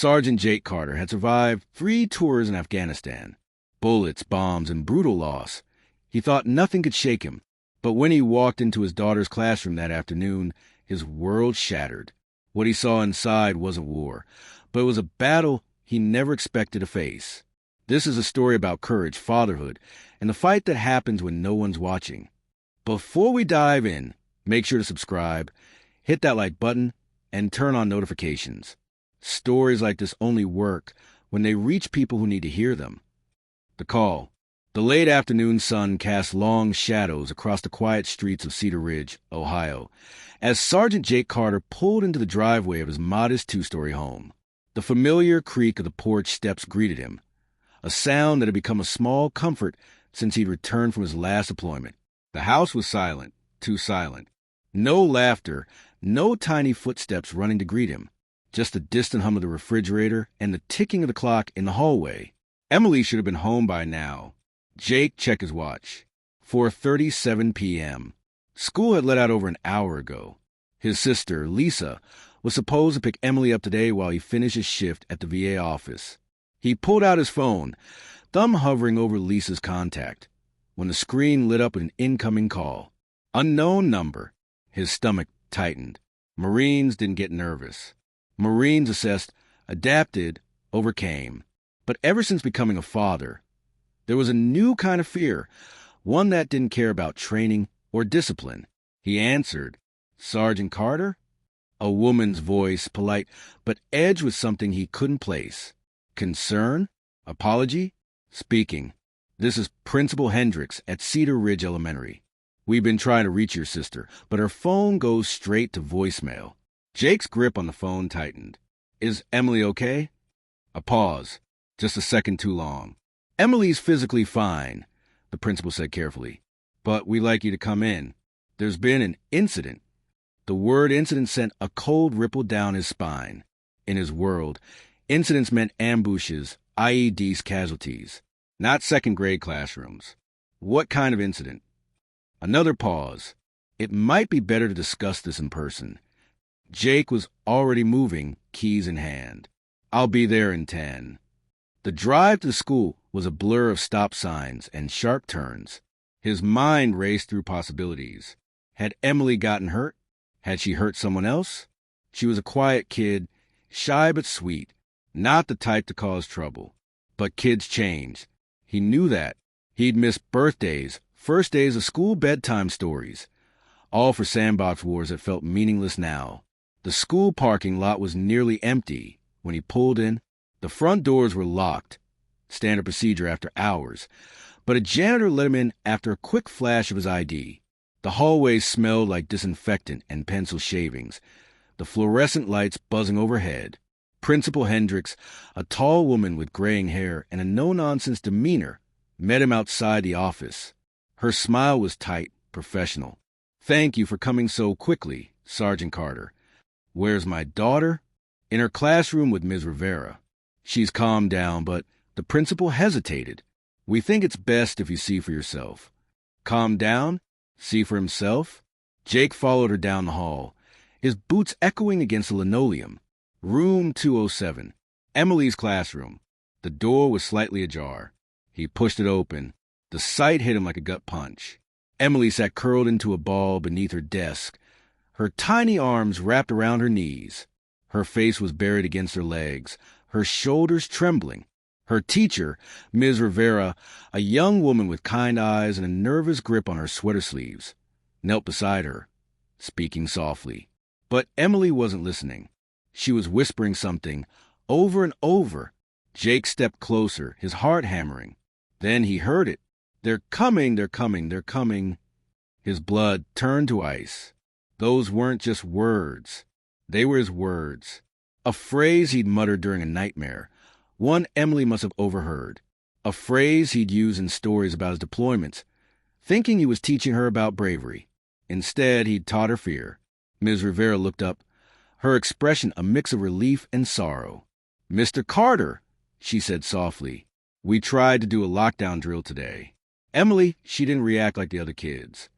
Sergeant Jake Carter had survived 3 tours in Afghanistan. Bullets, bombs, and brutal loss. He thought nothing could shake him, but when he walked into his daughter's classroom that afternoon, his world shattered. What he saw inside wasn't war, but it was a battle he never expected to face. This is a story about courage, fatherhood, and the fight that happens when no one's watching. Before we dive in, make sure to subscribe, hit that like button, and turn on notifications. Stories like this only work when they reach people who need to hear them. The call. The late afternoon sun cast long shadows across the quiet streets of Cedar Ridge, Ohio, as Sergeant Jake Carter pulled into the driveway of his modest 2-story home. The familiar creak of the porch steps greeted him, a sound that had become a small comfort since he'd returned from his last deployment. The house was silent, too silent. No laughter, no tiny footsteps running to greet him, just the distant hum of the refrigerator and the ticking of the clock in the hallway. Emily should have been home by now. Jake checked his watch. 4:37 p.m. School had let out over an hour ago. His sister, Lisa, was supposed to pick Emily up today while he finished his shift at the VA office. He pulled out his phone, thumb hovering over Lisa's contact, when the screen lit up with an incoming call. Unknown number. His stomach tightened. Marines didn't get nervous. Marines assessed, adapted, overcame. But ever since becoming a father, there was a new kind of fear, one that didn't care about training or discipline. He answered, "Sergeant Carter?" A woman's voice, polite, but edged with something he couldn't place. Concern? Apology? Speaking. "This is Principal Hendricks at Cedar Ridge Elementary. We've been trying to reach your sister, but her phone goes straight to voicemail." Jake's grip on the phone tightened. "Is Emily okay?" A pause. Just a second too long. "Emily's physically fine," the principal said carefully. "But we'd like you to come in. There's been an incident." The word incident sent a cold ripple down his spine. In his world, incidents meant ambushes, IEDs, casualties, not second-grade classrooms. What kind of incident? Another pause. It might be better to discuss this in person. Jake was already moving, keys in hand. "I'll be there in 10. The drive to the school was a blur of stop signs and sharp turns. His mind raced through possibilities. Had Emily gotten hurt? Had she hurt someone else? She was a quiet kid, shy but sweet, not the type to cause trouble. But kids changed. He knew that. He'd missed birthdays, first days of school, bedtime stories, all for sandbox wars that felt meaningless now. The school parking lot was nearly empty when he pulled in. The front doors were locked, standard procedure after hours, but a janitor let him in after a quick flash of his ID. The hallway smelled like disinfectant and pencil shavings, the fluorescent lights buzzing overhead. Principal Hendricks, a tall woman with graying hair and a no-nonsense demeanor, met him outside the office. Her smile was tight, professional. "Thank you for coming so quickly, Sergeant Carter. Where's my daughter?" "In her classroom with Ms. Rivera. She's calmed down," but the principal hesitated. "We think it's best if you see for yourself." Calm down? See for himself? Jake followed her down the hall, his boots echoing against the linoleum. Room 207. Emily's classroom. The door was slightly ajar. He pushed it open. The sight hit him like a gut punch. Emily sat curled into a ball beneath her desk, her tiny arms wrapped around her knees. Her face was buried against her legs, her shoulders trembling. Her teacher, Ms. Rivera, a young woman with kind eyes and a nervous grip on her sweater sleeves, knelt beside her, speaking softly. But Emily wasn't listening. She was whispering something over and over. Jake stepped closer, his heart hammering. Then he heard it. "They're coming, they're coming, they're coming." His blood turned to ice. Those weren't just words. They were his words. A phrase he'd muttered during a nightmare. One Emily must have overheard. A phrase he'd used in stories about his deployments, thinking he was teaching her about bravery. Instead, he'd taught her fear. Ms. Rivera looked up, her expression a mix of relief and sorrow. "Mr. Carter," she said softly, "we tried to do a lockdown drill today." Emily, she didn't react like the other kids.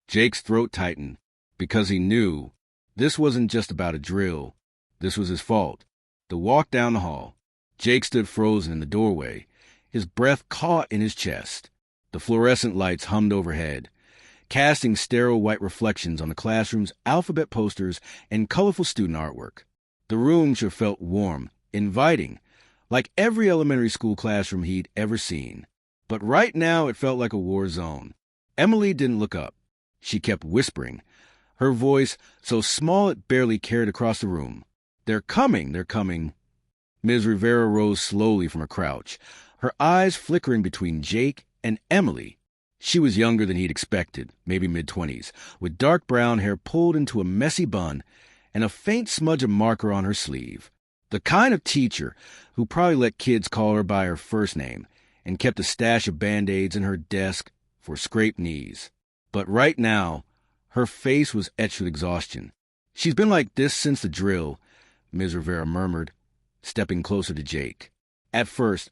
Jake's throat tightened, because he knew this wasn't just about a drill. This was his fault. The walk down the hall. Jake stood frozen in the doorway, his breath caught in his chest. The fluorescent lights hummed overhead, casting sterile white reflections on the classroom's alphabet posters and colorful student artwork. The room should have felt warm, inviting, like every elementary school classroom he'd ever seen. But right now it felt like a war zone. Emily didn't look up. She kept whispering, her voice so small it barely carried across the room. They're coming, they're coming. Ms. Rivera rose slowly from her crouch, her eyes flickering between Jake and Emily. She was younger than he'd expected, maybe mid-20s, with dark brown hair pulled into a messy bun and a faint smudge of marker on her sleeve. The kind of teacher who probably let kids call her by her first name and kept a stash of Band-Aids in her desk for scraped knees. But right now, her face was etched with exhaustion. "She's been like this since the drill," Ms. Rivera murmured, stepping closer to Jake. "At first,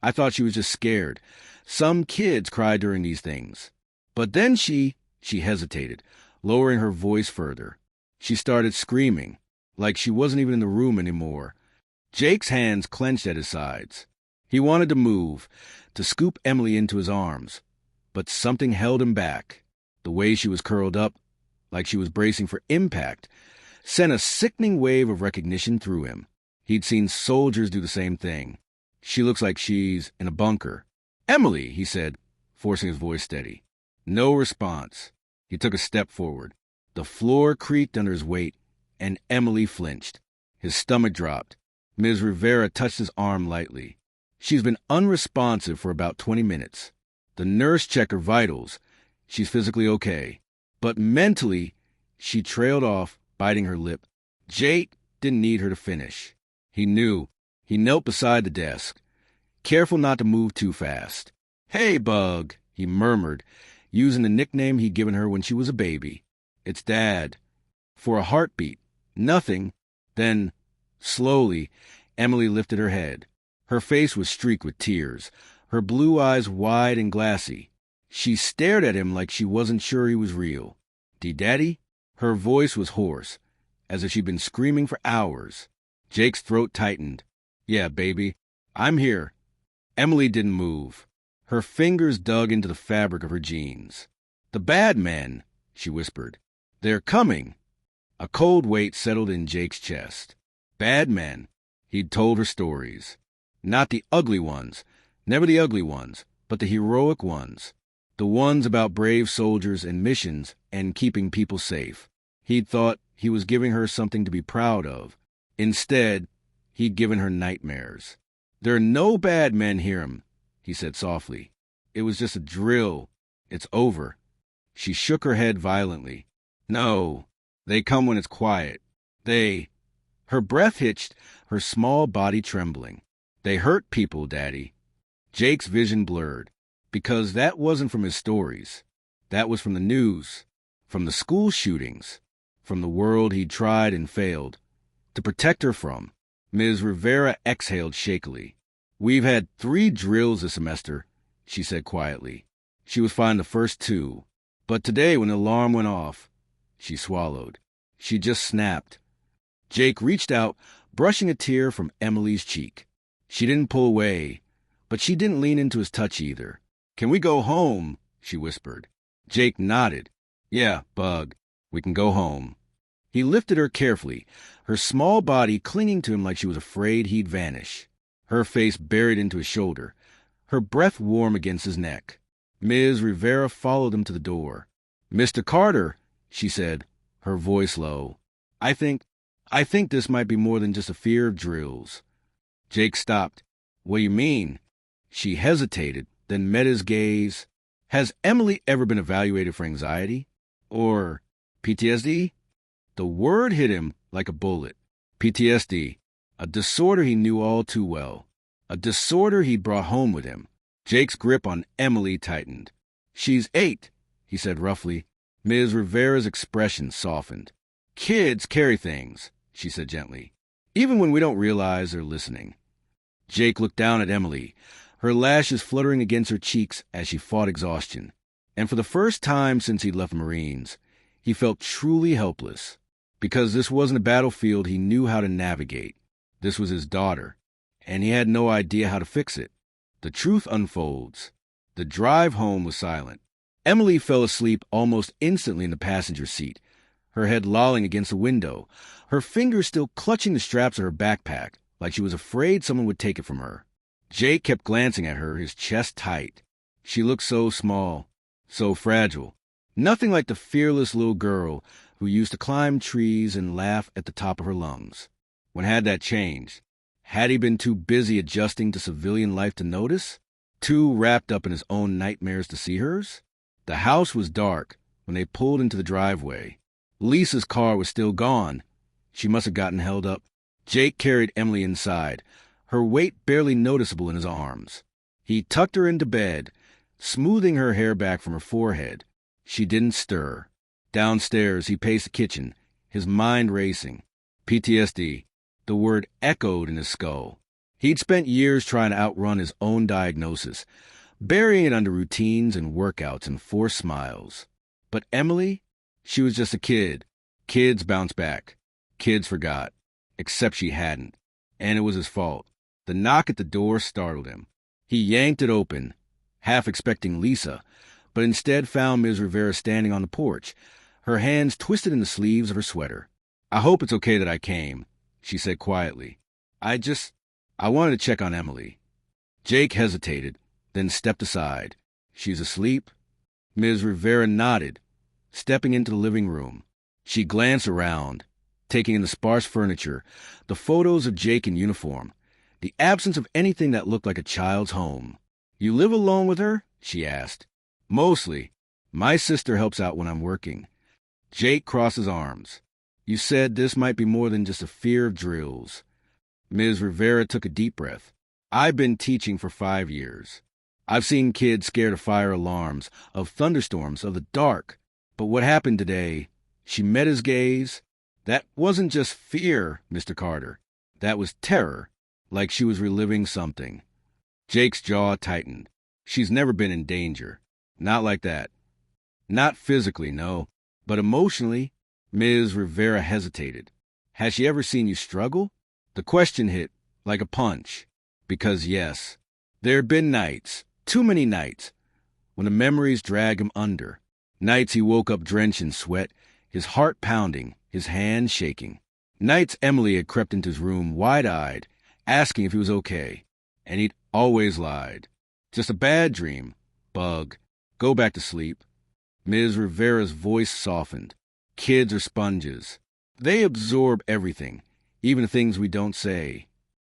I thought she was just scared. Some kids cry during these things. But then she hesitated, lowering her voice further. She started screaming, like she wasn't even in the room anymore." Jake's hands clenched at his sides. He wanted to move, to scoop Emily into his arms, but something held him back. The way she was curled up, like she was bracing for impact, sent a sickening wave of recognition through him. He'd seen soldiers do the same thing. "She looks like she's in a bunker." "Emily," he said, forcing his voice steady. No response. He took a step forward. The floor creaked under his weight, and Emily flinched. His stomach dropped. Ms. Rivera touched his arm lightly. "She's been unresponsive for about 20 minutes. The nurse checked her vitals. She's physically okay. But mentally," she trailed off, biting her lip. Jake didn't need her to finish. He knew. He knelt beside the desk, careful not to move too fast. "Hey, Bug," he murmured, using the nickname he'd given her when she was a baby. "It's Dad." For a heartbeat. Nothing. Then, slowly, Emily lifted her head. Her face was streaked with tears, her blue eyes wide and glassy. She stared at him like she wasn't sure he was real. "Daddy?" Her voice was hoarse, as if she'd been screaming for hours. Jake's throat tightened. "Yeah, baby, I'm here." Emily didn't move. Her fingers dug into the fabric of her jeans. "The bad men," she whispered. "They're coming." A cold weight settled in Jake's chest. Bad men. He'd told her stories. Not the ugly ones, never the ugly ones, but the heroic ones. The ones about brave soldiers and missions and keeping people safe. He'd thought he was giving her something to be proud of. Instead, he'd given her nightmares. "There are no bad men here," he said softly. "It was just a drill. It's over." She shook her head violently. "No, they come when it's quiet. Her breath hitched, her small body trembling. "They hurt people, Daddy." Jake's vision blurred, because that wasn't from his stories. That was from the news, from the school shootings, from the world he'd tried and failed to protect her from. Ms. Rivera exhaled shakily. "We've had 3 drills this semester," she said quietly. She was fine the first 2, but today when the alarm went off, she swallowed. She just snapped. Jake reached out, brushing a tear from Emily's cheek. She didn't pull away, but she didn't lean into his touch either. "Can we go home?" she whispered. Jake nodded. "Yeah, Bug, we can go home." He lifted her carefully, her small body clinging to him like she was afraid he'd vanish. Her face buried into his shoulder, her breath warm against his neck. Ms. Rivera followed him to the door. "Mr. Carter," she said, her voice low. I think this might be more than just a fear of drills." Jake stopped. "What do you mean?" She hesitated, then met his gaze. "Has Emily ever been evaluated for anxiety? Or PTSD?" The word hit him like a bullet. PTSD, a disorder he knew all too well. A disorder he'd brought home with him. Jake's grip on Emily tightened. "She's 8, he said roughly. Ms. Rivera's expression softened. "Kids carry things," she said gently, "even when we don't realize they're listening." Jake looked down at Emily, her lashes fluttering against her cheeks as she fought exhaustion. And for the first time since he'd left the Marines, he felt truly helpless, because this wasn't a battlefield he knew how to navigate. This was his daughter, and he had no idea how to fix it. The truth unfolds. The drive home was silent. Emily fell asleep almost instantly in the passenger seat, her head lolling against the window, her fingers still clutching the straps of her backpack, like she was afraid someone would take it from her. Jake kept glancing at her, his chest tight. She looked so small, so fragile. Nothing like the fearless little girl who used to climb trees and laugh at the top of her lungs. When had that changed? Had he been too busy adjusting to civilian life to notice? Too wrapped up in his own nightmares to see hers? The house was dark when they pulled into the driveway. Lisa's car was still gone. She must have gotten held up. Jake carried Emily inside, her weight barely noticeable in his arms. He tucked her into bed, smoothing her hair back from her forehead. She didn't stir. Downstairs, he paced the kitchen, his mind racing. PTSD. The word echoed in his skull. He'd spent years trying to outrun his own diagnosis, burying it under routines and workouts and forced smiles. But Emily? She was just a kid. Kids bounce back. Kids forgot. Except she hadn't. And it was his fault. The knock at the door startled him. He yanked it open, half expecting Lisa, but instead found Ms. Rivera standing on the porch, her hands twisted in the sleeves of her sweater. "I hope it's okay that I came," she said quietly. I wanted to check on Emily." Jake hesitated, then stepped aside. "She's asleep?" Ms. Rivera nodded, stepping into the living room. She glanced around, taking in the sparse furniture, the photos of Jake in uniform, the absence of anything that looked like a child's home. "You live alone with her?" she asked. "Mostly. My sister helps out when I'm working." Jake crossed his arms. "You said this might be more than just a fear of drills." Ms. Rivera took a deep breath. "I've been teaching for 5 years. I've seen kids scared of fire alarms, of thunderstorms, of the dark. But what happened today," she met his gaze, "that wasn't just fear, Mr. Carter. That was terror, like she was reliving something." Jake's jaw tightened. "She's never been in danger. Not like that. Not physically, no. But emotionally." Ms. Rivera hesitated. "Has she ever seen you struggle?" The question hit like a punch. Because yes, there had been nights, too many nights, when the memories dragged him under. Nights he woke up drenched in sweat, his heart pounding, his hands shaking. Nights Emily had crept into his room wide-eyed, asking if he was okay. And he'd always lied. "Just a bad dream. Bug. Go back to sleep." Ms. Rivera's voice softened. "Kids are sponges. They absorb everything, even the things we don't say."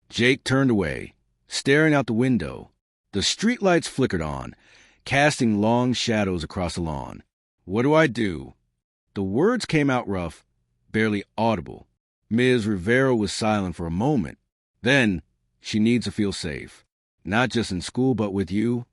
Jake turned away, staring out the window. The streetlights flickered on, casting long shadows across the lawn. "What do I do?" The words came out rough, barely audible. Ms. Rivera was silent for a moment. Then, "She needs to feel safe. Not just in school, but with you."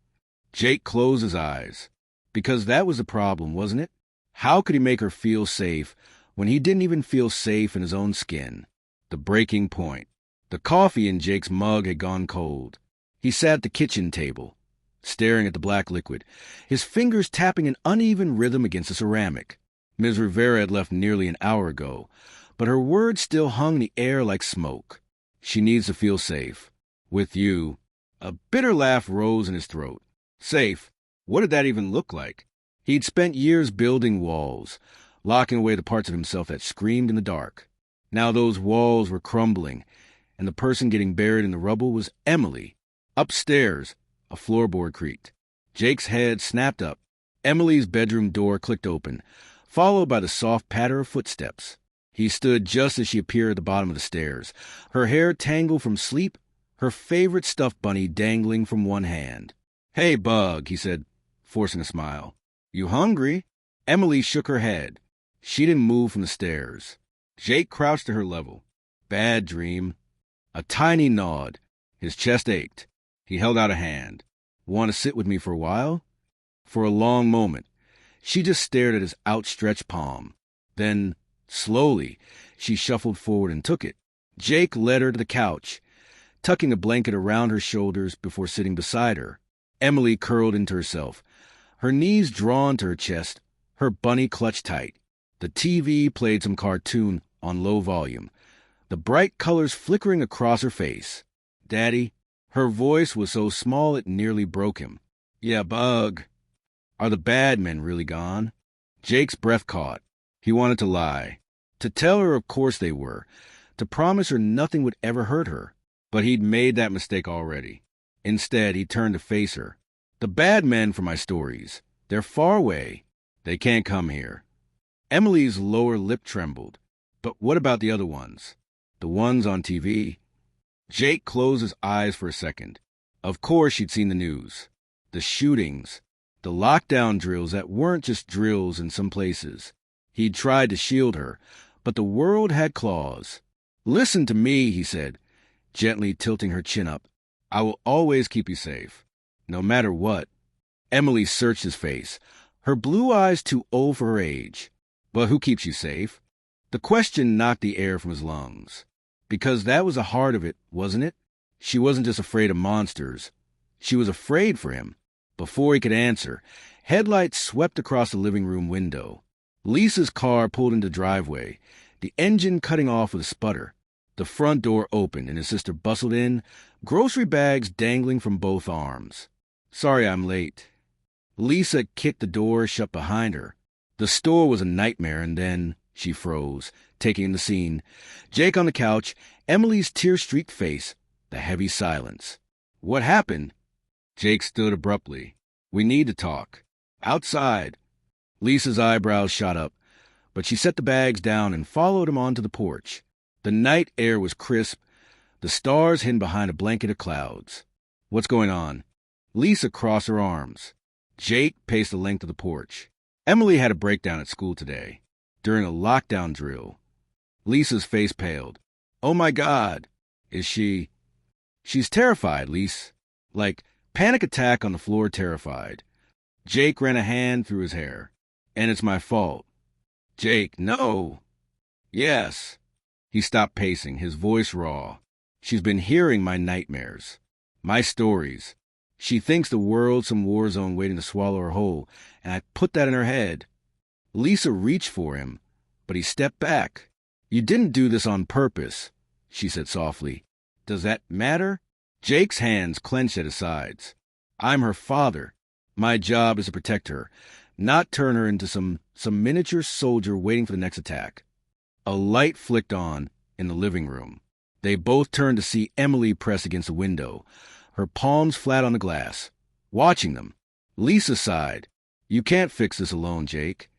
Jake closed his eyes. Because that was the problem, wasn't it? How could he make her feel safe when he didn't even feel safe in his own skin? The breaking point. The coffee in Jake's mug had gone cold. He sat at the kitchen table, staring at the black liquid, his fingers tapping an uneven rhythm against the ceramic. Ms. Rivera had left nearly an hour ago, but her words still hung in the air like smoke. "She needs to feel safe. With you." A bitter laugh rose in his throat. Safe? What did that even look like? He'd spent years building walls, locking away the parts of himself that screamed in the dark. Now those walls were crumbling, and the person getting buried in the rubble was Emily. Upstairs, a floorboard creaked. Jake's head snapped up. Emily's bedroom door clicked open, followed by the soft patter of footsteps. He stood just as she appeared at the bottom of the stairs, her hair tangled from sleep, her favorite stuffed bunny dangling from one hand. "Hey, Bug," he said, forcing a smile. "You hungry?" Emily shook her head. She didn't move from the stairs. Jake crouched to her level. "Bad dream." A tiny nod. His chest ached. He held out a hand. "Want to sit with me for a while?" For a long moment, she just stared at his outstretched palm. Then, slowly, she shuffled forward and took it. Jake led her to the couch, tucking a blanket around her shoulders before sitting beside her. Emily curled into herself, her knees drawn to her chest, her bunny clutched tight. The TV played some cartoon on low volume, the bright colors flickering across her face. "Daddy," her voice was so small it nearly broke him. "Yeah, Bug. Are the bad men really gone?" Jake's breath caught. He wanted to lie. To tell her of course they were. To promise her nothing would ever hurt her. But he'd made that mistake already. Instead, he turned to face her. "The bad men for my stories. They're far away. They can't come here." Emily's lower lip trembled. "But what about the other ones? The ones on TV?" Jake closed his eyes for a second. Of course she'd seen the news. The shootings. The lockdown drills that weren't just drills in some places. He'd tried to shield her, but the world had claws. "Listen to me," he said, gently tilting her chin up. "I will always keep you safe, no matter what." Emily searched his face, her blue eyes too old for her age. "But who keeps you safe?" The question knocked the air from his lungs. Because that was the heart of it, wasn't it? She wasn't just afraid of monsters. She was afraid for him. Before he could answer, headlights swept across the living room window. Lisa's car pulled into the driveway, the engine cutting off with a sputter. The front door opened and his sister bustled in, grocery bags dangling from both arms. "Sorry I'm late." Lisa kicked the door shut behind her. The store was a nightmare, and then she froze, taking in the scene. Jake on the couch, Emily's tear-streaked face, the heavy silence. "What happened?" Jake stood abruptly. "We need to talk." "Outside." Lisa's eyebrows shot up, but she set the bags down and followed him onto the porch. The night air was crisp, the stars hidden behind a blanket of clouds. "What's going on?" Lisa crossed her arms. Jake paced the length of the porch. "Emily had a breakdown at school today, during a lockdown drill." Lisa's face paled. "Oh my God. Is she—" "She's terrified, Lise. Like, panic attack on the floor terrified." Jake ran a hand through his hair. "And it's my fault." "Jake, no." "Yes." He stopped pacing, his voice raw. "She's been hearing my nightmares. My stories. She thinks the world's some war zone waiting to swallow her whole, and I put that in her head." Lisa reached for him, but he stepped back. "You didn't do this on purpose," she said softly. "Does that matter?" Jake's hands clenched at his sides. "I'm her father. My job is to protect her, not turn her into some miniature soldier waiting for the next attack." A light flicked on in the living room. They both turned to see Emily pressed against the window, her palms flat on the glass, watching them. Lisa sighed. "You can't fix this alone, Jake."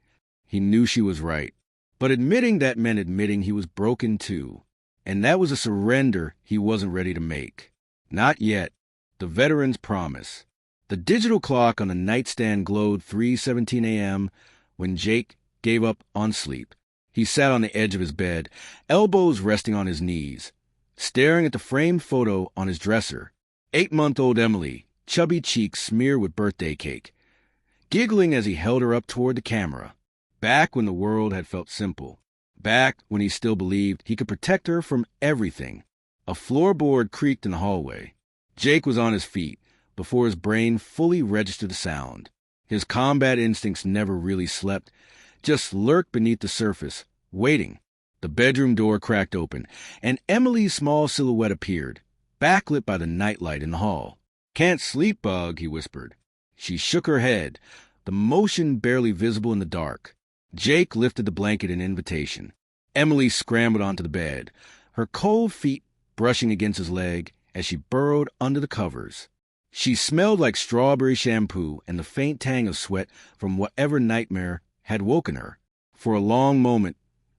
He knew she was right. But admitting that meant admitting he was broken too. And that was a surrender he wasn't ready to make. Not yet. The veteran's promise. The digital clock on the nightstand glowed 3:17 a.m. when Jake gave up on sleep. He sat on the edge of his bed, elbows resting on his knees, staring at the framed photo on his dresser. 8-month-old Emily, chubby cheeks smeared with birthday cake, giggling as he held her up toward the camera. Back when the world had felt simple. Back when he still believed he could protect her from everything. A floorboard creaked in the hallway. Jake was on his feet before his brain fully registered the sound. His combat instincts never really slept, just lurked beneath the surface, waiting. The bedroom door cracked open, and Emily's small silhouette appeared, backlit by the nightlight in the hall. "Can't sleep, Bug," he whispered. She shook her head, the motion barely visible in the dark. Jake lifted the blanket in invitation. Emily scrambled onto the bed, her cold feet brushing against his leg as she burrowed under the covers. She smelled like strawberry shampoo and the faint tang of sweat from whatever nightmare had woken her. For a long moment,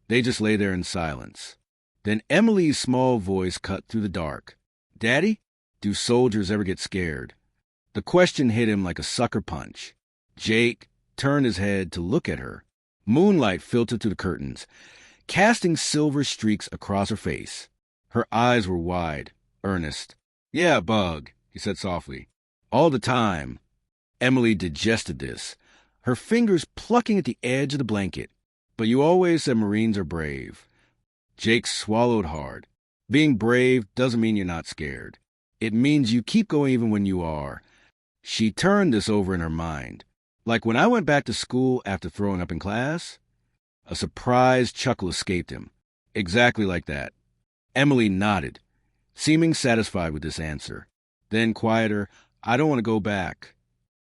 they just lay there in silence. Then Emily's small voice cut through the dark. "Daddy, do soldiers ever get scared?" The question hit him like a sucker punch. Jake turned his head to look at her. Moonlight filtered through the curtains, casting silver streaks across her face. Her eyes were wide, earnest. "Yeah, Bug," he said softly. "All the time." Emily digested this, her fingers plucking at the edge of the blanket. "But you always said Marines are brave." Jake swallowed hard. Being brave doesn't mean you're not scared. It means you keep going even when you are. She turned this over in her mind. "Like when I went back to school after throwing up in class?" A surprised chuckle escaped him. "Exactly like that." Emily nodded, seeming satisfied with this answer. Then, quieter, I don't want to go back.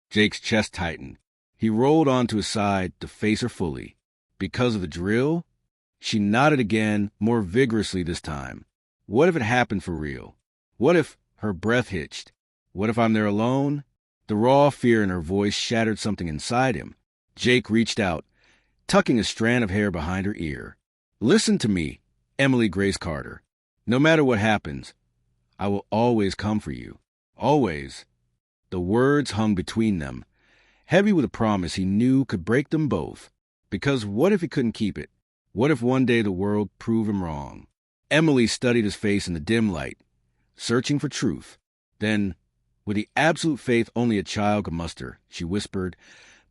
Jake's chest tightened. He rolled onto his side to face her fully. Because of the drill? She nodded again, more vigorously this time. What if it happened for real? What if her breath hitched? What if I'm there alone? The raw fear in her voice shattered something inside him. Jake reached out, tucking a strand of hair behind her ear. Listen to me, Emily Grace Carter. No matter what happens, I will always come for you. Always. The words hung between them, heavy with a promise he knew could break them both. Because what if he couldn't keep it? What if one day the world proved him wrong? Emily studied his face in the dim light, searching for truth. Then, with the absolute faith only a child could muster, she whispered,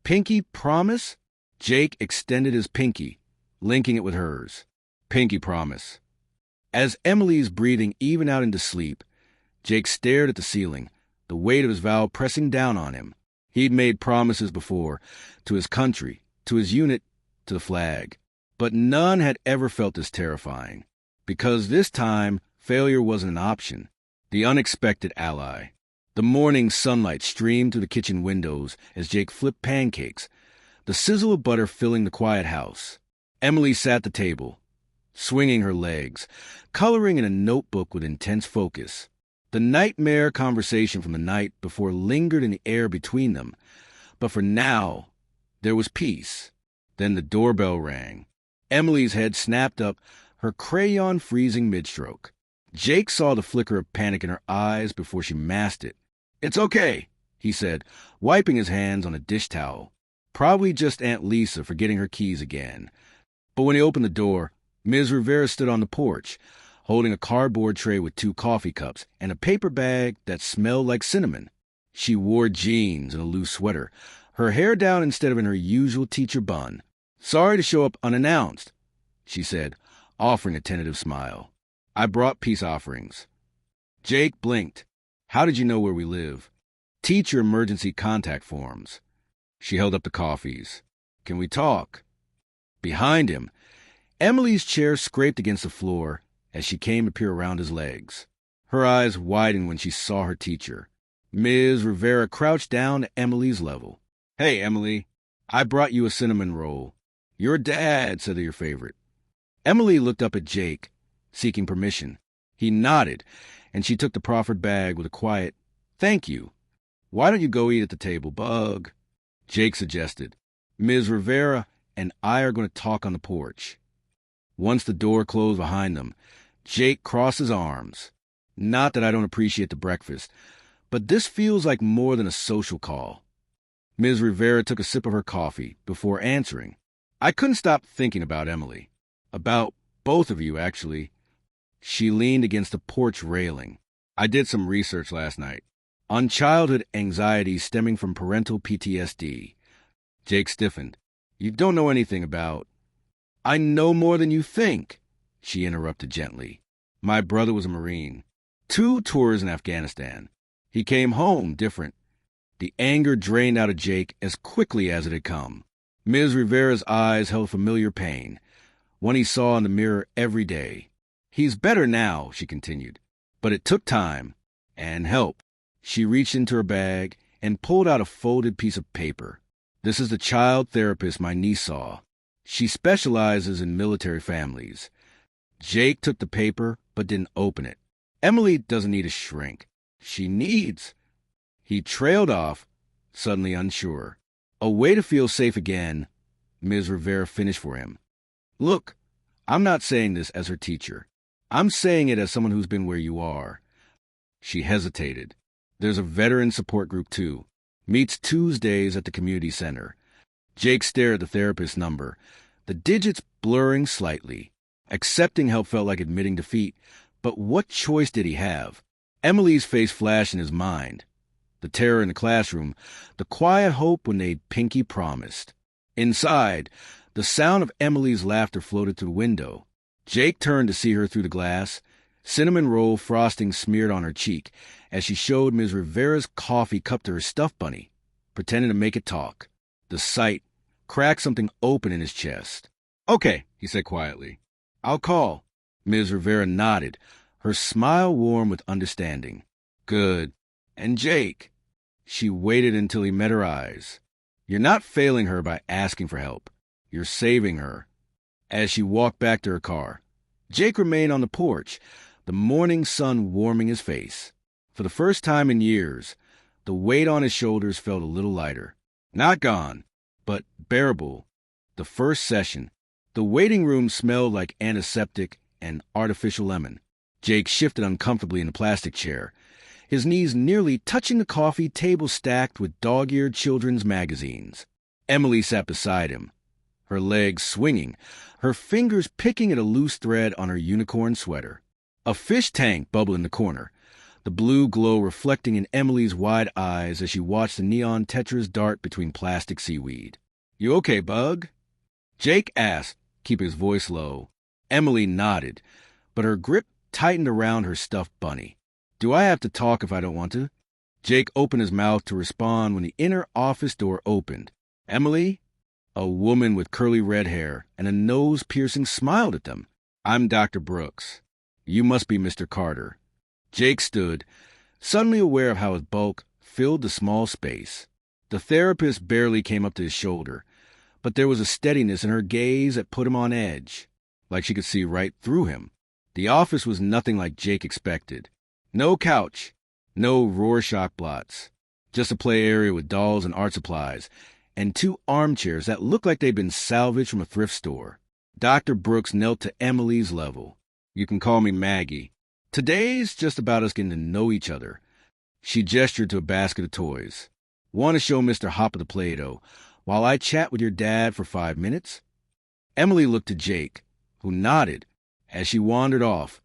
Pinky promise? Jake extended his pinky, linking it with hers. Pinky promise. As Emily's breathing evened out into sleep, Jake stared at the ceiling, the weight of his vow pressing down on him. He'd made promises before, to his country, to his unit, to the flag. But none had ever felt this terrifying. Because this time, failure wasn't an option. The unexpected ally. The morning sunlight streamed through the kitchen windows as Jake flipped pancakes, the sizzle of butter filling the quiet house. Emily sat at the table, swinging her legs, coloring in a notebook with intense focus. The nightmare conversation from the night before lingered in the air between them. But for now, there was peace. Then the doorbell rang. Emily's head snapped up, her crayon freezing mid-stroke. Jake saw the flicker of panic in her eyes before she masked it. It's okay, he said, wiping his hands on a dish towel. Probably just Aunt Lisa forgetting her keys again. But when he opened the door, Ms. Rivera stood on the porch, holding a cardboard tray with 2 coffee cups and a paper bag that smelled like cinnamon. She wore jeans and a loose sweater, her hair down instead of in her usual teacher bun. Sorry to show up unannounced, she said, offering a tentative smile. I brought peace offerings. Jake blinked. How did you know where we live? Teacher emergency contact forms. She held up the coffees. Can we talk? Behind him, Emily's chair scraped against the floor as she came to peer around his legs. Her eyes widened when she saw her teacher. Ms. Rivera crouched down to Emily's level. Hey, Emily, I brought you a cinnamon roll. Your dad said they're your favorite. Emily looked up at Jake, seeking permission. He nodded, and she took the proffered bag with a quiet, thank you. Why don't you go eat at the table, bug? Jake suggested. Ms. Rivera and I are going to talk on the porch. Once the door closed behind them, Jake crossed his arms. Not that I don't appreciate the breakfast, but this feels like more than a social call. Ms. Rivera took a sip of her coffee before answering. I couldn't stop thinking about Emily. About both of you, actually. She leaned against the porch railing. I did some research last night on childhood anxiety stemming from parental PTSD. Jake stiffened. You don't know anything about... I know more than you think, she interrupted gently. My brother was a Marine. 2 tours in Afghanistan. He came home different. The anger drained out of Jake as quickly as it had come. Ms. Rivera's eyes held familiar pain, one he saw in the mirror every day. He's better now, she continued, but it took time and help. She reached into her bag and pulled out a folded piece of paper. This is the child therapist my niece saw. She specializes in military families. Jake took the paper but didn't open it. Emily doesn't need a shrink. She needs... He trailed off, suddenly unsure. A way to feel safe again, Ms. Rivera finished for him. Look, I'm not saying this as her teacher. I'm saying it as someone who's been where you are. She hesitated. There's a veteran support group, too. Meets Tuesdays at the community center. Jake stared at the therapist's number, the digits blurring slightly. Accepting help felt like admitting defeat, but what choice did he have? Emily's face flashed in his mind. The terror in the classroom, the quiet hope when they'd pinky promised. Inside, the sound of Emily's laughter floated through the window. Jake turned to see her through the glass, cinnamon roll frosting smeared on her cheek, as she showed Ms. Rivera's coffee cup to her stuffed bunny, pretending to make it talk. The sight cracked something open in his chest. Okay, he said quietly. I'll call. Ms. Rivera nodded, her smile warm with understanding. Good. And Jake? She waited until he met her eyes. You're not failing her by asking for help. You're saving her. As she walked back to her car, Jake remained on the porch, the morning sun warming his face. For the first time in years, the weight on his shoulders felt a little lighter. Not gone, but bearable. The first session. The waiting room smelled like antiseptic and artificial lemon. Jake shifted uncomfortably in the plastic chair, his knees nearly touching the coffee table stacked with dog-eared children's magazines. Emily sat beside him, her legs swinging, her fingers picking at a loose thread on her unicorn sweater. A fish tank bubbled in the corner, the blue glow reflecting in Emily's wide eyes as she watched the neon tetras dart between plastic seaweed. You okay, Bug? Jake asked, keeping his voice low. Emily nodded, but her grip tightened around her stuffed bunny. Do I have to talk if I don't want to? Jake opened his mouth to respond when the inner office door opened. Emily? A woman with curly red hair and a nose-piercing smiled at them. I'm Dr. Brooks. You must be Mr. Carter. Jake stood, suddenly aware of how his bulk filled the small space. The therapist barely came up to his shoulder, but there was a steadiness in her gaze that put him on edge, like she could see right through him. The office was nothing like Jake expected. No couch, no Rorschach blots, just a play area with dolls and art supplies, and 2 armchairs that looked like they'd been salvaged from a thrift store. Dr. Brooks knelt to Emily's level. You can call me Maggie. Today's just about us getting to know each other. She gestured to a basket of toys. Want to show Mr. Hopper the Play-Doh while I chat with your dad for 5 minutes? Emily looked to Jake, who nodded. As she wandered off,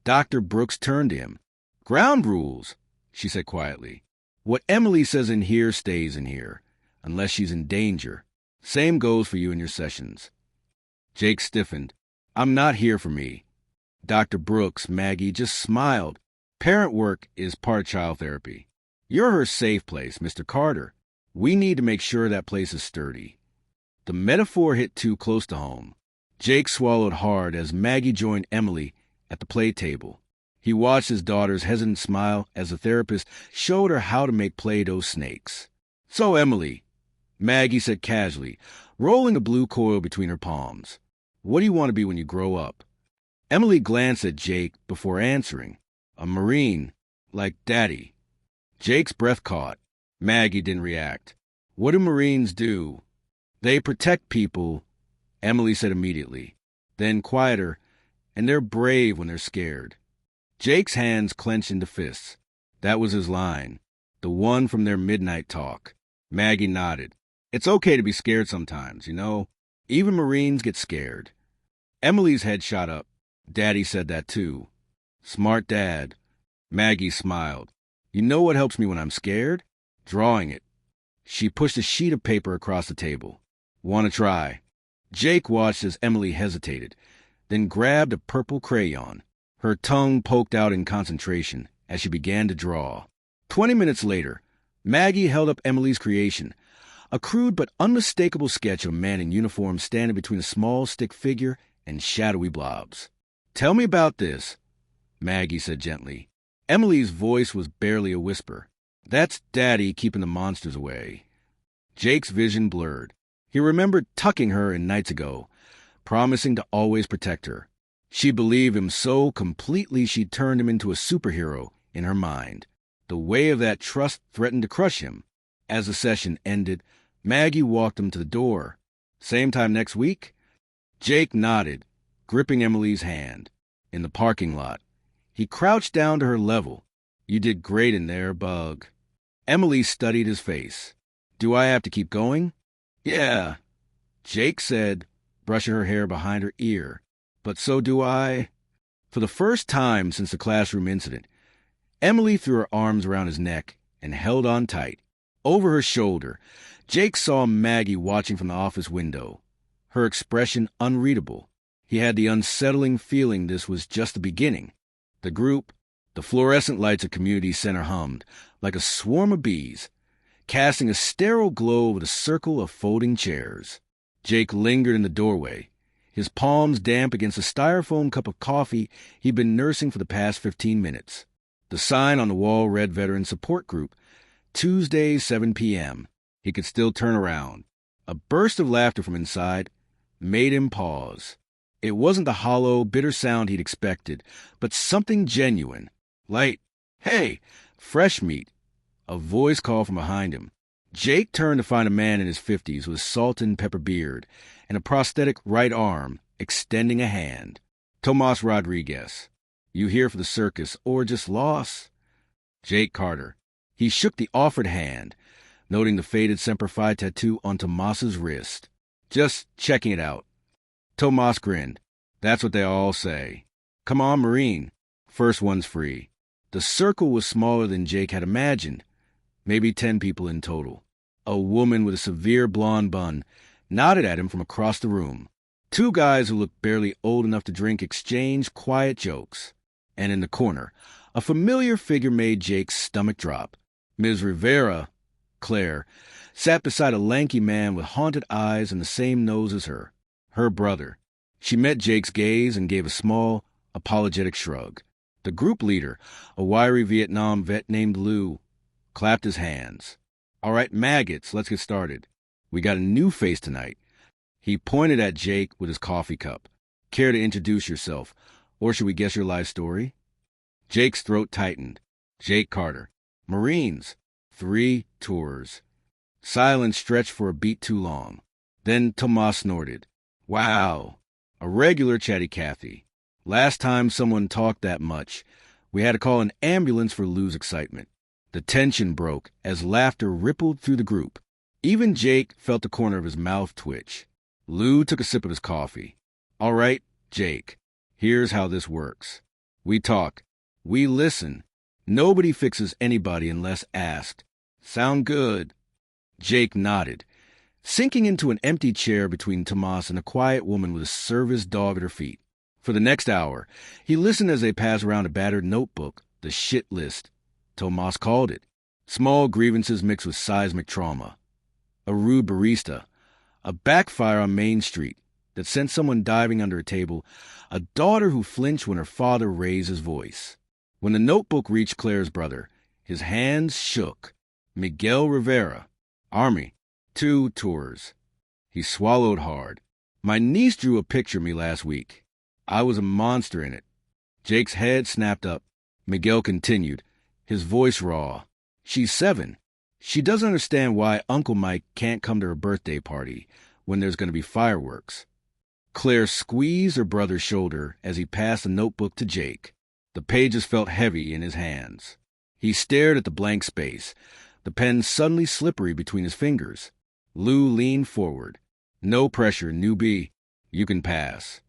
Dr. Brooks turned to him. Ground rules, she said quietly. What Emily says in here stays in here, unless she's in danger. Same goes for you and your sessions. Jake stiffened. I'm not here for me. Dr. Brooks, Maggie, just smiled. Parent work is part of child therapy. You're her safe place, Mr. Carter. We need to make sure that place is sturdy. The metaphor hit too close to home. Jake swallowed hard as Maggie joined Emily at the play table. He watched his daughter's hesitant smile as the therapist showed her how to make Play-Doh snakes. So, Emily, Maggie said casually, rolling a blue coil between her palms. What do you want to be when you grow up? Emily glanced at Jake before answering. A Marine, like Daddy. Jake's breath caught. Maggie didn't react. What do Marines do? They protect people, Emily said immediately. Then quieter, and they're brave when they're scared. Jake's hands clenched into fists. That was his line, the one from their midnight talk. Maggie nodded. It's okay to be scared sometimes, you know. Even Marines get scared. Emily's head shot up. Daddy said that too. Smart dad. Maggie smiled. You know what helps me when I'm scared? Drawing it. She pushed a sheet of paper across the table. Want to try? Jake watched as Emily hesitated, then grabbed a purple crayon. Her tongue poked out in concentration as she began to draw. 20 minutes later, Maggie held up Emily's creation, a crude but unmistakable sketch of a man in uniform standing between a small stick figure and shadowy blobs. Tell me about this, Maggie said gently. Emily's voice was barely a whisper. That's Daddy keeping the monsters away. Jake's vision blurred. He remembered tucking her in nights ago, promising to always protect her. She believed him so completely she turned him into a superhero in her mind. The weight of that trust threatened to crush him. As the session ended, Maggie walked him to the door. Same time next week? Jake nodded, gripping Emily's hand. In the parking lot. He crouched down to her level. You did great in there, Bug. Emily studied his face. Do I have to keep going? Yeah, Jake said, brushing her hair behind her ear. But so do I. For the first time since the classroom incident, Emily threw her arms around his neck and held on tight. Over her shoulder, Jake saw Maggie watching from the office window, her expression unreadable. He had the unsettling feeling this was just the beginning. The group, the fluorescent lights of Community Center hummed like a swarm of bees, casting a sterile glow over the circle of folding chairs. Jake lingered in the doorway, his palms damp against a styrofoam cup of coffee he'd been nursing for the past 15 minutes. The sign on the wall read Veteran Support Group, Tuesday, 7 p.m. He could still turn around. A burst of laughter from inside made him pause. It wasn't the hollow, bitter sound he'd expected, but something genuine. Like, "Hey, fresh meat." A voice called from behind him. Jake turned to find a man in his 50s with salt and pepper beard and a prosthetic right arm extending a hand. "Tomas Rodriguez. You here for the circus or just lost?" Jake Carter. He shook the offered hand, noting the faded Semper Fi tattoo on Tomas's wrist. "Just checking it out." Tomas grinned. "That's what they all say. Come on, Marine. First one's free." The circle was smaller than Jake had imagined. Maybe 10 people in total. A woman with a severe blonde bun nodded at him from across the room. 2 guys who looked barely old enough to drink exchanged quiet jokes. And in the corner, a familiar figure made Jake's stomach drop. Ms. Rivera, Claire, sat beside a lanky man with haunted eyes and the same nose as her. Her brother. She met Jake's gaze and gave a small, apologetic shrug. The group leader, a wiry Vietnam vet named Lou, clapped his hands. "All right, maggots, let's get started. We got a new face tonight." He pointed at Jake with his coffee cup. "Care to introduce yourself, or should we guess your life story?" Jake's throat tightened. Jake Carter. "Marines. 3 tours." Silence stretched for a beat too long. Then Tomas snorted. "Wow. A regular chatty Cathy. Last time someone talked that much, we had to call an ambulance for Lou's excitement." The tension broke as laughter rippled through the group. Even Jake felt the corner of his mouth twitch. Lou took a sip of his coffee. "All right, Jake, here's how this works. We talk. We listen. Nobody fixes anybody unless asked. Sound good?" Jake nodded, sinking into an empty chair between Tomas and a quiet woman with a service dog at her feet. For the next hour, he listened as they passed around a battered notebook, the shit list. Tomas called it. Small grievances mixed with seismic trauma. A rude barista. A backfire on Main Street that sent someone diving under a table. A daughter who flinched when her father raised his voice. When the notebook reached Claire's brother, his hands shook. Miguel Rivera. Army. 2 tours. He swallowed hard. "My niece drew a picture of me last week. I was a monster in it." Jake's head snapped up. Miguel continued, his voice raw. "She's 7. She doesn't understand why Uncle Mike can't come to her birthday party when there's going to be fireworks." Claire squeezed her brother's shoulder as he passed the notebook to Jake. The pages felt heavy in his hands. He stared at the blank space, the pen suddenly slippery between his fingers. Lou leaned forward. "No pressure, newbie. You can pass."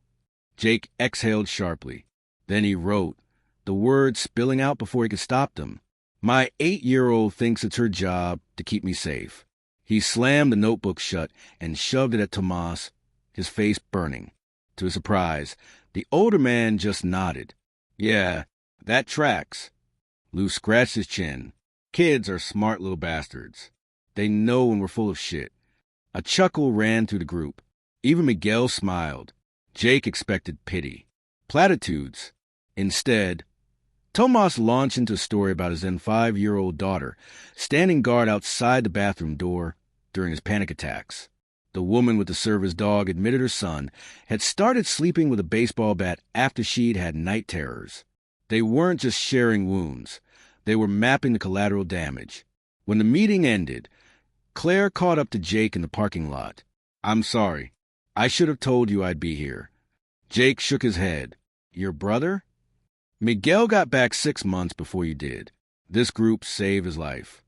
Jake exhaled sharply. Then he wrote, the words spilling out before he could stop them. "My 8-year-old thinks it's her job to keep me safe." He slammed the notebook shut and shoved it at Tomas, his face burning. To his surprise, the older man just nodded. "Yeah, that tracks." Lou scratched his chin. "Kids are smart little bastards. They know when we're full of shit." A chuckle ran through the group. Even Miguel smiled. Jake expected pity. Platitudes. Instead, Tomas launched into a story about his then 5-year-old daughter standing guard outside the bathroom door during his panic attacks. The woman with the service dog admitted her son had started sleeping with a baseball bat after she'd had night terrors. They weren't just sharing wounds. They were mapping the collateral damage. When the meeting ended, Claire caught up to Jake in the parking lot. "I'm sorry. I should have told you I'd be here." Jake shook his head. "Your brother?" "Miguel got back 6 months before you did. This group saved his life."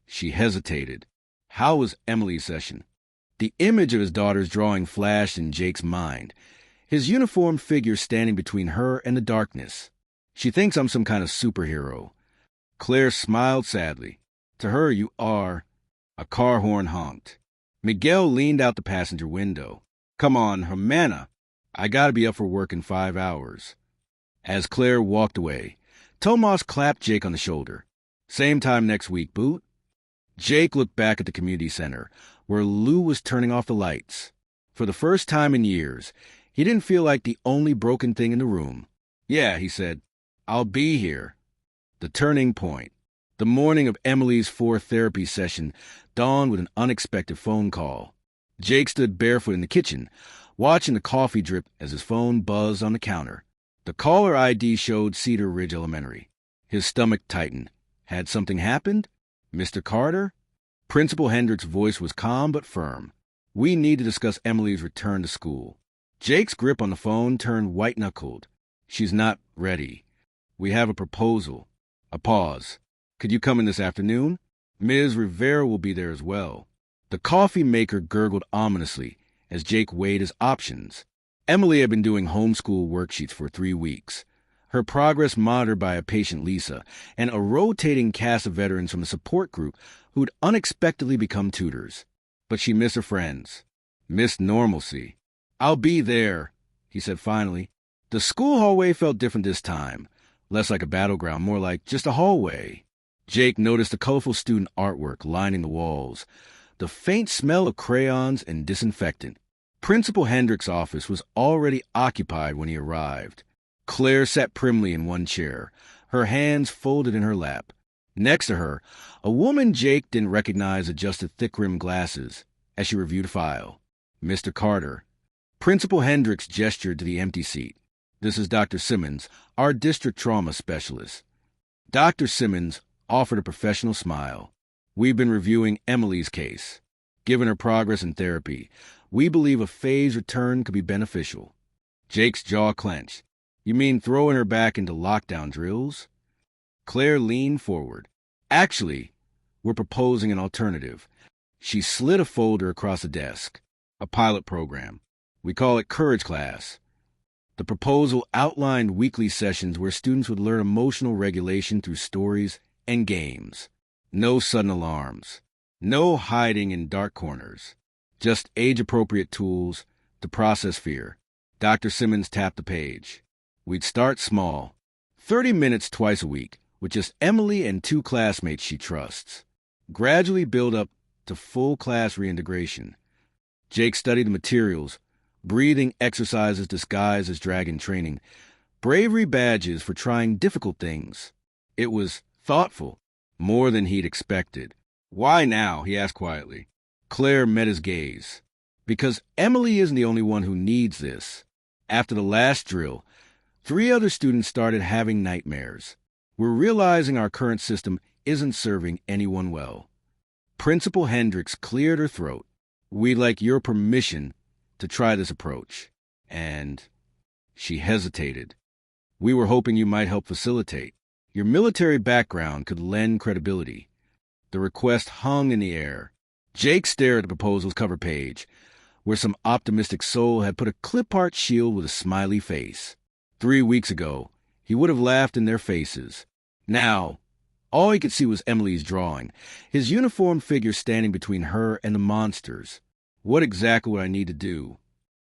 She hesitated. How was Emily's session? The image of his daughter's drawing flashed in Jake's mind, his uniformed figure standing between her and the darkness. "She thinks I'm some kind of superhero." Claire smiled sadly. "To her, you are." A car horn honked. Miguel leaned out the passenger window. "Come on, Hermana. I gotta be up for work in 5 hours." As Claire walked away, Tomas clapped Jake on the shoulder. "Same time next week, Boot." Jake looked back at the community center, where Lou was turning off the lights. For the first time in years, He didn't feel like the only broken thing in the room. "Yeah," he said. "I'll be here." The turning point. The morning of Emily's fourth therapy session dawned with an unexpected phone call. Jake stood barefoot in the kitchen, watching the coffee drip as his phone buzzed on the counter. The caller ID showed Cedar Ridge Elementary. His stomach tightened. Had something happened? Mr. Carter? Principal Hendrick's voice was calm but firm. "We need to discuss Emily's return to school." Jake's grip on the phone turned white-knuckled. "She's not ready. We have a proposal." A pause. "Could you come in this afternoon? Ms. Rivera will be there as well." The coffee maker gurgled ominously as Jake weighed his options. Emily had been doing homeschool worksheets for 3 weeks, her progress monitored by a patient Lisa and a rotating cast of veterans from the support group who'd unexpectedly become tutors. But she missed her friends, missed normalcy. "I'll be there," he said finally. The school hallway felt different this time, less like a battleground, more like just a hallway. Jake noticed the colorful student artwork lining the walls, the faint smell of crayons and disinfectant. Principal Hendrick's office was already occupied when he arrived. Claire sat primly in one chair, her hands folded in her lap. Next to her, a woman Jake didn't recognize adjusted thick-rimmed glasses as she reviewed a file. "Mr. Carter." Principal Hendricks gestured to the empty seat. "This is Dr. Simmons, our district trauma specialist." Dr. Simmons offered a professional smile. "We've been reviewing Emily's case. Given her progress in therapy, we believe a phased return could be beneficial." Jake's jaw clenched. "You mean throwing her back into lockdown drills?" Claire leaned forward. "Actually, we're proposing an alternative." She slid a folder across the desk. "A pilot program. We call it Courage Class." The proposal outlined weekly sessions where students would learn emotional regulation through stories and games. No sudden alarms. No hiding in dark corners. Just age-appropriate tools to process fear. Dr. Simmons tapped the page. "We'd start small. 30 minutes twice a week, with just Emily and 2 classmates she trusts. Gradually build up to full class reintegration." Jake studied the materials, breathing exercises disguised as dragon training, bravery badges for trying difficult things. It was thoughtful, more than he'd expected. "Why now?" he asked quietly. Claire met his gaze. "Because Emily isn't the only one who needs this. After the last drill, 3 other students started having nightmares. We're realizing our current system isn't serving anyone well." Principal Hendricks cleared her throat. "We'd like your permission to try this approach." And she hesitated. "We were hoping you might help facilitate. Your military background could lend credibility." The request hung in the air. Jake stared at the proposal's cover page, where some optimistic soul had put a clip-art shield with a smiley face. 3 weeks ago, he would have laughed in their faces. Now, all he could see was Emily's drawing, his uniformed figure standing between her and the monsters. What exactly would I need to do?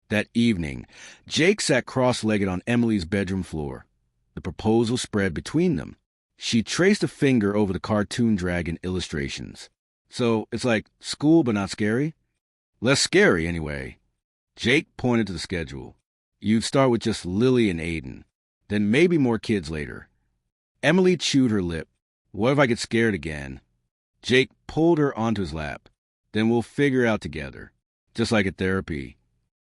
That evening, Jake sat cross-legged on Emily's bedroom floor. The proposal spread between them. She traced a finger over the cartoon dragon illustrations. "So, it's like school but not scary?" "Less scary, anyway." Jake pointed to the schedule. "You'd start with just Lily and Aiden, then maybe more kids later." Emily chewed her lip. "What if I get scared again?" Jake pulled her onto his lap. "Then we'll figure it out together. Just like at therapy."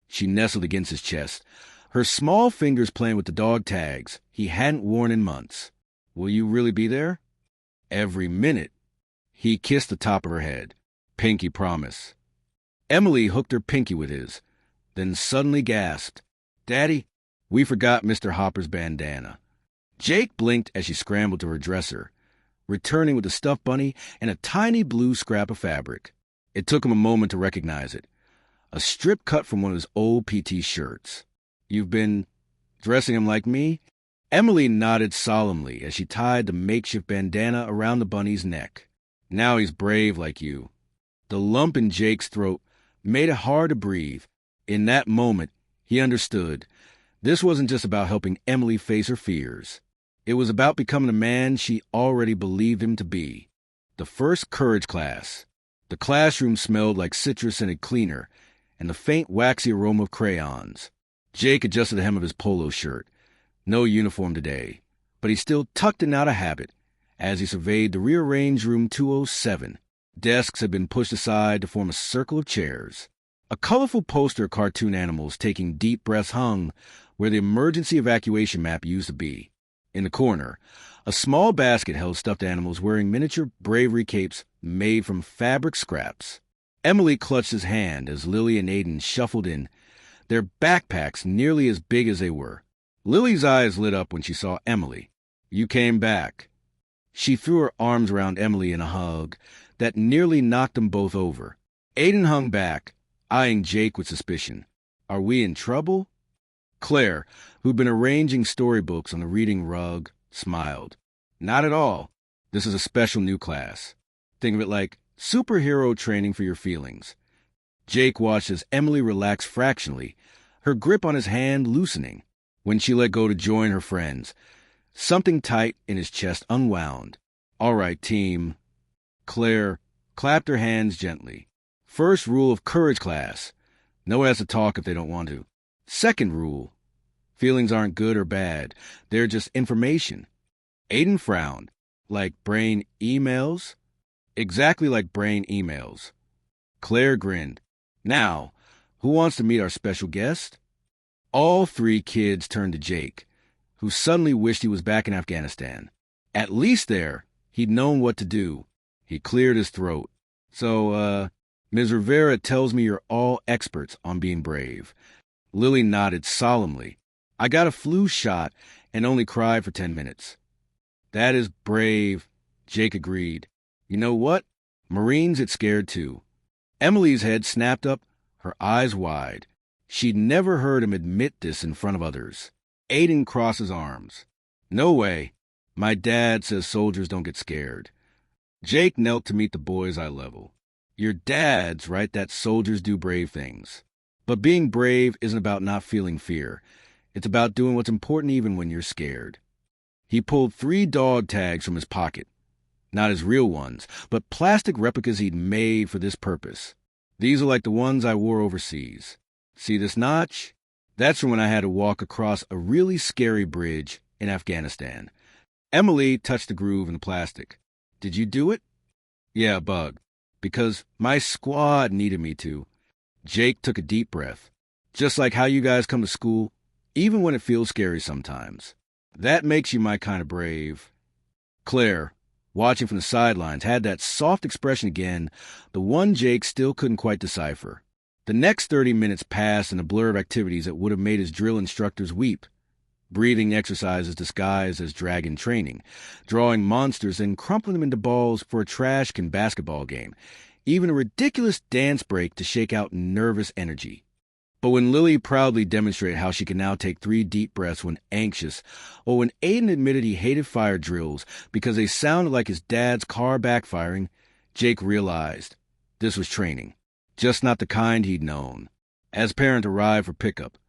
She nestled against his chest, her small fingers playing with the dog tags he hadn't worn in months. "Will you really be there?" "Every minute." He kissed the top of her head. "Pinky promise." Emily hooked her pinky with his, then suddenly gasped, "Daddy, we forgot Mr. Hopper's bandana." Jake blinked as she scrambled to her dresser, returning with a stuffed bunny and a tiny blue scrap of fabric. It took him a moment to recognize it. A strip cut from one of his old PT shirts. "You've been dressing him like me?" Emily nodded solemnly as she tied the makeshift bandana around the bunny's neck. "Now he's brave like you." The lump in Jake's throat made it hard to breathe. In that moment, he understood. This wasn't just about helping Emily face her fears. It was about becoming the man she already believed him to be. The first Courage class. The classroom smelled like citrus-scented cleaner and the faint waxy aroma of crayons. Jake adjusted the hem of his polo shirt. No uniform today, but he still tucked it out of habit as he surveyed the rearranged room 207. Desks had been pushed aside to form a circle of chairs. A colorful poster of cartoon animals taking deep breaths hung where the emergency evacuation map used to be. In the corner, a small basket held stuffed animals wearing miniature bravery capes made from fabric scraps. Emily clutched his hand as Lily and Aiden shuffled in, their backpacks nearly as big as they were. Lily's eyes lit up when she saw Emily. "You came back." She threw her arms around Emily in a hug that nearly knocked them both over. Aiden hung back, eyeing Jake with suspicion. "Are we in trouble?" Claire, who'd been arranging storybooks on the reading rug, smiled. "Not at all. This is a special new class. Think of it like superhero training for your feelings." Jake watched as Emily relaxed fractionally, her grip on his hand loosening. When she let go to join her friends, something tight in his chest unwound. "All right, team." Claire clapped her hands gently. "First rule of courage class. No one has to talk if they don't want to. Second rule, feelings aren't good or bad. They're just information." Aiden frowned. "Like brain emails?" "Exactly like brain emails." Claire grinned. "Now, who wants to meet our special guest?" All three kids turned to Jake, who suddenly wished he was back in Afghanistan. At least there, he'd known what to do. He cleared his throat. "So, Ms. Rivera tells me you're all experts on being brave." Lily nodded solemnly. "I got a flu shot and only cried for 10 minutes. "That is brave," Jake agreed. "You know what? Marines get scared too." Emily's head snapped up, her eyes wide. She'd never heard him admit this in front of others. Aiden crossed his arms. "No way. My dad says soldiers don't get scared." Jake knelt to meet the boys eye level. "Your dad's right that soldiers do brave things. But being brave isn't about not feeling fear. It's about doing what's important even when you're scared." He pulled 3 dog tags from his pocket. Not his real ones, but plastic replicas he'd made for this purpose. "These are like the ones I wore overseas. See this notch? That's from when I had to walk across a really scary bridge in Afghanistan." Emily touched the groove in the plastic. "Did you do it?" "Yeah, Bug. Because my squad needed me to." Jake took a deep breath. "Just like how you guys come to school, even when it feels scary sometimes. That makes you my kind of brave." Claire, watching from the sidelines, had that soft expression again, the one Jake still couldn't quite decipher. The next 30 minutes passed in a blur of activities that would have made his drill instructors weep. Breathing exercises disguised as dragon training, drawing monsters and crumpling them into balls for a trash can basketball game, even a ridiculous dance break to shake out nervous energy. But when Lily proudly demonstrated how she could now take 3 deep breaths when anxious, or when Aiden admitted he hated fire drills because they sounded like his dad's car backfiring, Jake realized this was training, just not the kind he'd known. As parent arrived for pickup,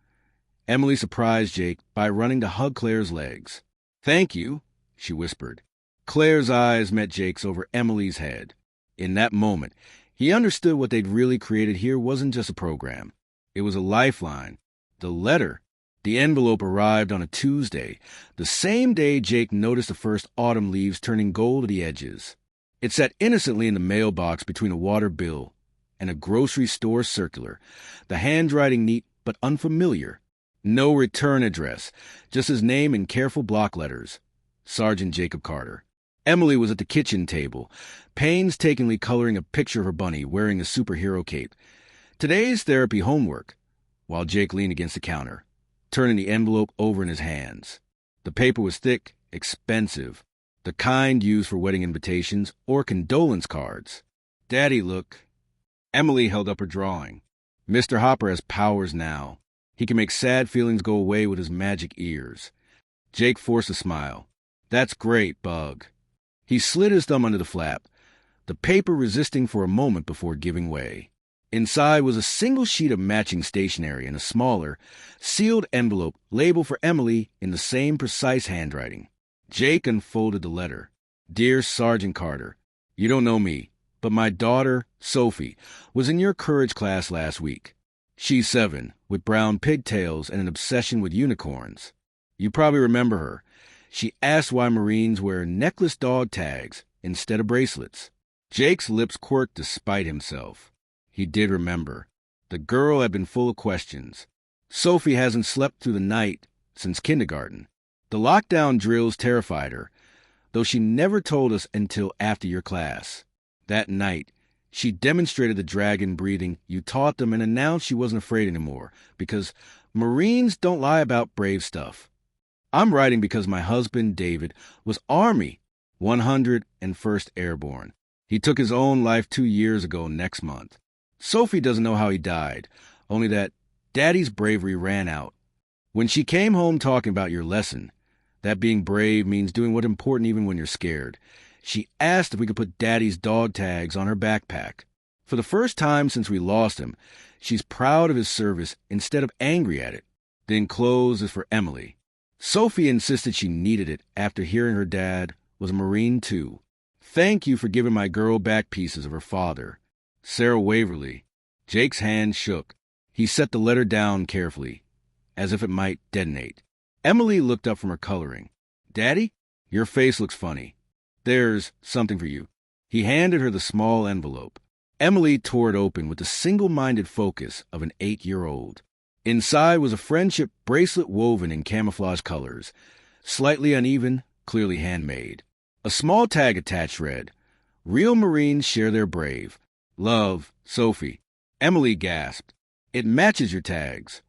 Emily surprised Jake by running to hug Claire's legs. "Thank you," she whispered. Claire's eyes met Jake's over Emily's head. In that moment, he understood what they'd really created here wasn't just a program. It was a lifeline. The letter. The envelope arrived on a Tuesday, the same day Jake noticed the first autumn leaves turning gold at the edges. It sat innocently in the mailbox between a water bill and a grocery store circular, the handwriting neat but unfamiliar. No return address, just his name in careful block letters. Sergeant Jacob Carter. Emily was at the kitchen table, painstakingly coloring a picture of her bunny wearing a superhero cape. Today's therapy homework, while Jake leaned against the counter, turning the envelope over in his hands. The paper was thick, expensive, the kind used for wedding invitations or condolence cards. "Daddy, look." Emily held up her drawing. "Mr. Hopper has powers now. He can make sad feelings go away with his magic ears." Jake forced a smile. "That's great, Bug." He slid his thumb under the flap, the paper resisting for a moment before giving way. Inside was a single sheet of matching stationery and a smaller, sealed envelope labeled for Emily in the same precise handwriting. Jake unfolded the letter. "Dear Sergeant Carter, you don't know me, but my daughter, Sophie, was in your courage class last week. She's 7, with brown pigtails and an obsession with unicorns. You probably remember her. She asked why Marines wear necklace dog tags instead of bracelets. Jake's lips quirked despite himself. He did remember. The girl had been full of questions. Sophie hasn't slept through the night since kindergarten. The lockdown drills terrified her, though she never told us until after your class. That night, she demonstrated the dragon breathing you taught them and announced she wasn't afraid anymore, because Marines don't lie about brave stuff. I'm writing because my husband, David, was Army 101st Airborne. He took his own life 2 years ago next month. Sophie doesn't know how he died, only that Daddy's bravery ran out. When she came home talking about your lesson, that being brave means doing what's important even when you're scared, she asked if we could put Daddy's dog tags on her backpack. For the first time since we lost him, she's proud of his service instead of angry at it. The enclosed is for Emily. Sophie insisted she needed it after hearing her dad was a Marine too. Thank you for giving my girl back pieces of her father. Sarah Waverly. Jake's hand shook. He set the letter down carefully, as if it might detonate. Emily looked up from her coloring. Daddy, your face looks funny. There's something for you. He handed her the small envelope. Emily tore it open with the single-minded focus of an 8-year-old. Inside was a friendship bracelet woven in camouflage colors, slightly uneven, clearly handmade. A small tag attached read, Real Marines share their brave. Love, Sophie. Emily gasped. It matches your tags.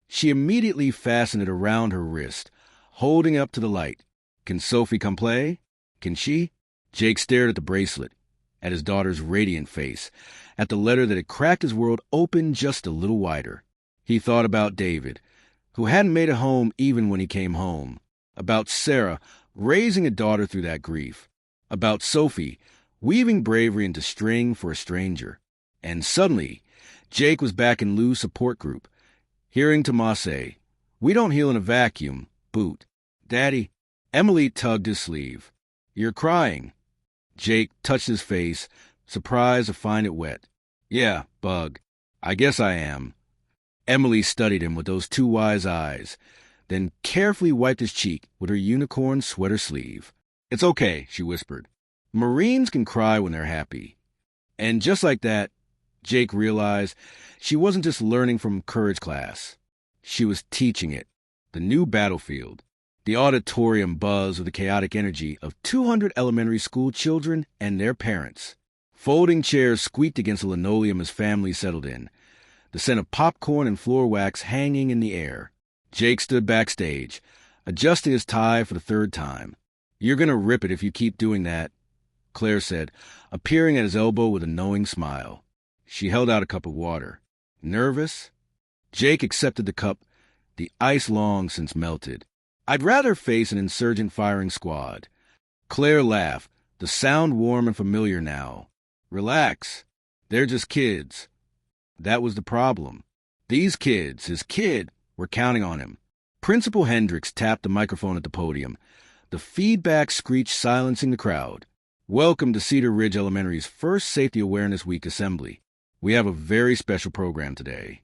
She immediately fastened it around her wrist, holding it up to the light. Can Sophie come play? Can she? Jake stared at the bracelet, at his daughter's radiant face, at the letter that had cracked his world open just a little wider. He thought about David, who hadn't made it home even when he came home, about Sarah raising a daughter through that grief, about Sophie weaving bravery into string for a stranger. And suddenly, Jake was back in Lou's support group, hearing Tomas say, We don't heal in a vacuum, boot. Daddy, Emily tugged his sleeve. You're crying. Jake touched his face, surprised to find it wet. Yeah, bug. I guess I am. Emily studied him with those two wise eyes, then carefully wiped his cheek with her unicorn sweater sleeve. It's okay, she whispered. Marines can cry when they're happy. And just like that, Jake realized she wasn't just learning from courage class. She was teaching it. The new battlefield. The auditorium buzzed with the chaotic energy of 200 elementary school children and their parents. Folding chairs squeaked against the linoleum as families settled in, the scent of popcorn and floor wax hanging in the air. Jake stood backstage, adjusting his tie for the 3rd time. You're going to rip it if you keep doing that, Claire said, appearing at his elbow with a knowing smile. She held out a cup of water. Nervous? Jake accepted the cup, the ice long since melted. I'd rather face an insurgent firing squad. Claire laughed, the sound warm and familiar now. Relax. They're just kids. That was the problem. These kids, his kid, were counting on him. Principal Hendricks tapped the microphone at the podium. The feedback screeched, silencing the crowd. Welcome to Cedar Ridge Elementary's first Safety Awareness Week assembly. We have a very special program today.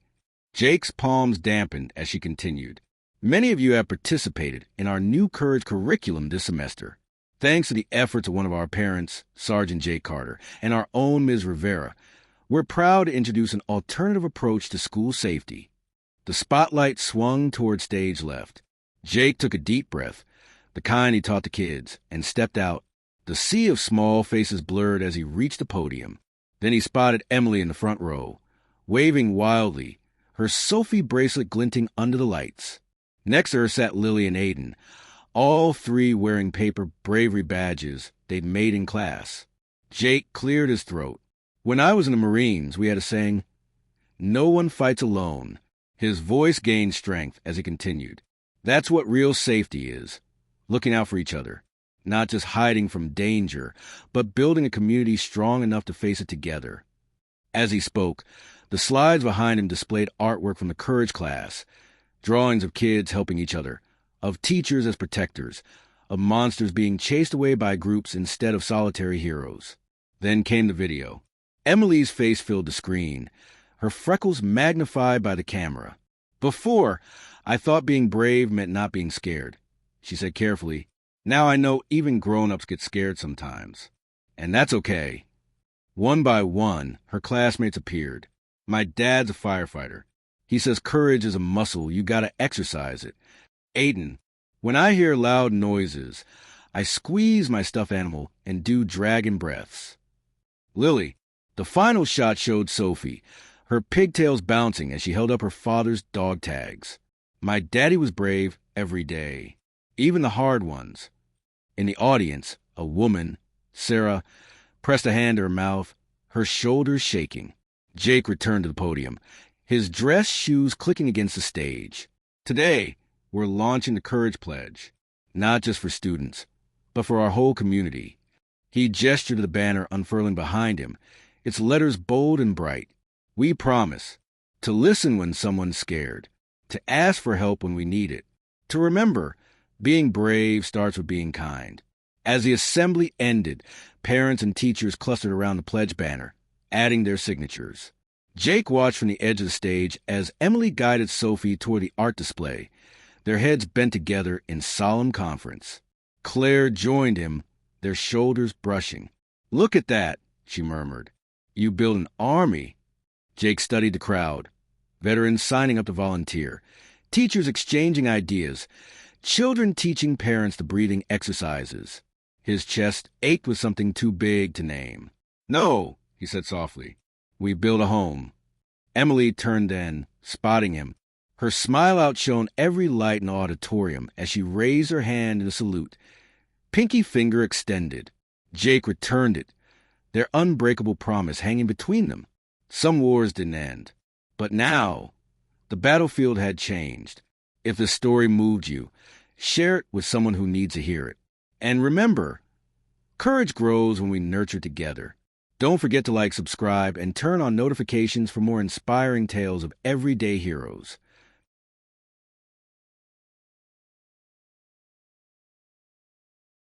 Jake's palms dampened as she continued. Many of you have participated in our new Courage curriculum this semester. Thanks to the efforts of one of our parents, Sergeant Jake Carter, and our own Ms. Rivera, we're proud to introduce an alternative approach to school safety. The spotlight swung toward stage left. Jake took a deep breath, the kind he taught the kids, and stepped out. The sea of small faces blurred as he reached the podium. Then he spotted Emily in the front row, waving wildly, her Sophie bracelet glinting under the lights. Next to her sat Lily and Aiden, all 3 wearing paper bravery badges they'd made in class. Jake cleared his throat. When I was in the Marines, we had a saying, No one fights alone. His voice gained strength as he continued. That's what real safety is, looking out for each other, not just hiding from danger, but building a community strong enough to face it together. As he spoke, the slides behind him displayed artwork from the Courage class, drawings of kids helping each other, of teachers as protectors, of monsters being chased away by groups instead of solitary heroes. Then came the video. Emily's face filled the screen, her freckles magnified by the camera. Before, I thought being brave meant not being scared, she said carefully. Now I know even grown-ups get scared sometimes. And that's okay. One by one, her classmates appeared. My dad's a firefighter. He says courage is a muscle, you gotta exercise it. Aiden, when I hear loud noises, I squeeze my stuffed animal and do dragon breaths. Lily, the final shot showed Sophie, her pigtails bouncing as she held up her father's dog tags. My daddy was brave every day, even the hard ones. In the audience, a woman, Sarah, pressed a hand to her mouth, her shoulders shaking. Jake returned to the podium, his dress shoes clicking against the stage. Today, we're launching the Courage Pledge, not just for students, but for our whole community. He gestured to the banner unfurling behind him, its letters bold and bright. We promise to listen when someone's scared, to ask for help when we need it, to remember being brave starts with being kind. As the assembly ended, parents and teachers clustered around the pledge banner, adding their signatures. Jake watched from the edge of the stage as Emily guided Sophie toward the art display, their heads bent together in solemn conference. Claire joined him, their shoulders brushing. Look at that, she murmured. You build an army. Jake studied the crowd, veterans signing up to volunteer, teachers exchanging ideas, children teaching parents the breathing exercises. His chest ached with something too big to name. No, he said softly. We build a home. Emily turned then, spotting him. Her smile outshone every light in the auditorium as she raised her hand in a salute, pinky finger extended. Jake returned it, their unbreakable promise hanging between them. Some wars didn't end. But now, the battlefield had changed. If the story moved you, share it with someone who needs to hear it. And remember, courage grows when we nurture together. Don't forget to like, subscribe, and turn on notifications for more inspiring tales of everyday heroes.